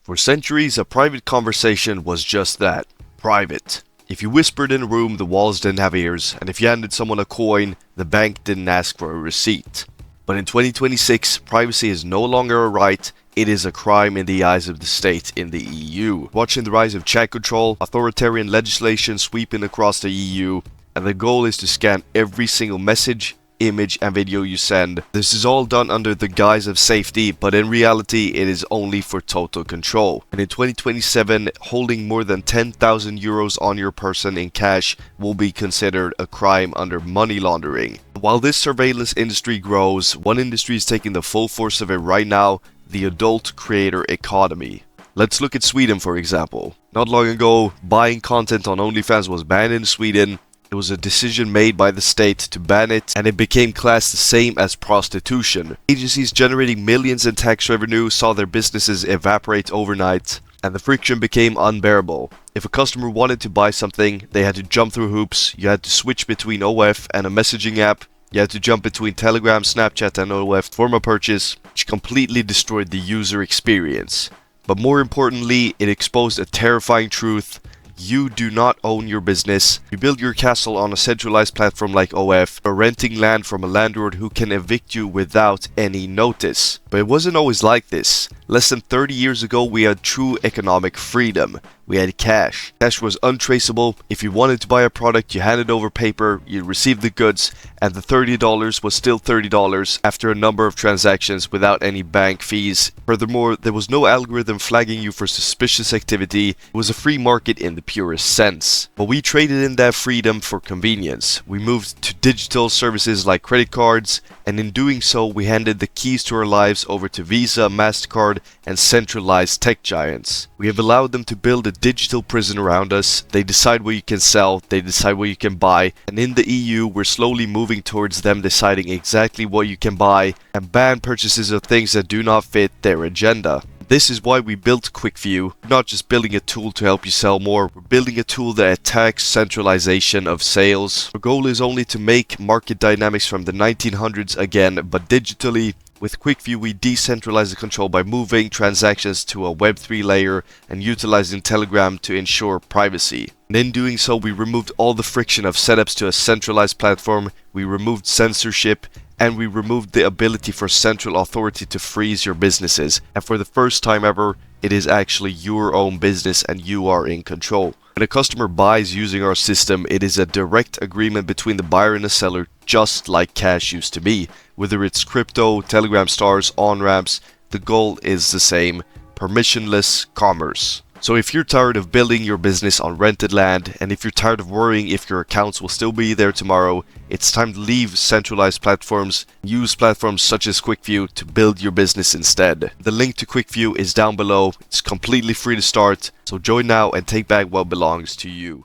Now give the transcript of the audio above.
For centuries, a private conversation was just that, private. If you whispered in a room, the walls didn't have ears, and if you handed someone a coin, the bank didn't ask for a receipt. But in 2026, privacy is no longer a right, it is a crime in the eyes of the state in the EU. Watching the rise of chat control, authoritarian legislation sweeping across the EU, and the goal is to scan every single message, image and video you send. This is all done under the guise of safety, but in reality it is only for total control. And in 2027, holding more than 10,000 euros on your person in cash will be considered a crime under money laundering. While this surveillance industry grows, one industry is taking the full force of it right now, the adult creator economy. Let's look at Sweden for example. Not long ago, buying content on OnlyFans was banned in Sweden. It was a decision made by the state to ban it, and it became classed the same as prostitution. Agencies generating millions in tax revenue saw their businesses evaporate overnight, and the friction became unbearable. If a customer wanted to buy something, they had to jump through hoops, you had to switch between OF and a messaging app, you had to jump between Telegram, Snapchat and OF to form a purchase, which completely destroyed the user experience. But more importantly, it exposed a terrifying truth. You do not own your business. You build your castle on a centralized platform like OF, or renting land from a landlord who can evict you without any notice. But it wasn't always like this. Less than 30 years ago, we had true economic freedom. We had cash. Cash was untraceable. If you wanted to buy a product, you handed over paper, you received the goods, and the $30 was still $30 after a number of transactions without any bank fees. Furthermore, there was no algorithm flagging you for suspicious activity. It was a free market in the purest sense. But we traded in that freedom for convenience. We moved to digital services like credit cards, and in doing so, we handed the keys to our lives over to Visa, MasterCard, and centralized tech giants. We have allowed them to build a digital prison around us. They decide what you can sell, they decide what you can buy, and in the EU we're slowly moving towards them deciding exactly what you can buy and ban purchases of things that do not fit their agenda. This is why we built QuickView. We're not just building a tool to help you sell more, we're building a tool that attacks centralization of sales. Our goal is only to make market dynamics from the 1900s again, but digitally. With QuickView, we decentralize the control by moving transactions to a Web3 layer and utilizing Telegram to ensure privacy. And in doing so, we removed all the friction of setups to a centralized platform, we removed censorship, and we removed the ability for central authority to freeze your businesses. And for the first time ever, it is actually your own business and you are in control. When a customer buys using our system, it is a direct agreement between the buyer and the seller, just like cash used to be. Whether it's crypto, Telegram stars, on-ramps, the goal is the same: permissionless commerce. So if you're tired of building your business on rented land, and if you're tired of worrying if your accounts will still be there tomorrow, it's time to leave centralized platforms, use platforms such as QuickView to build your business instead. The link to QuickView is down below, it's completely free to start, so join now and take back what belongs to you.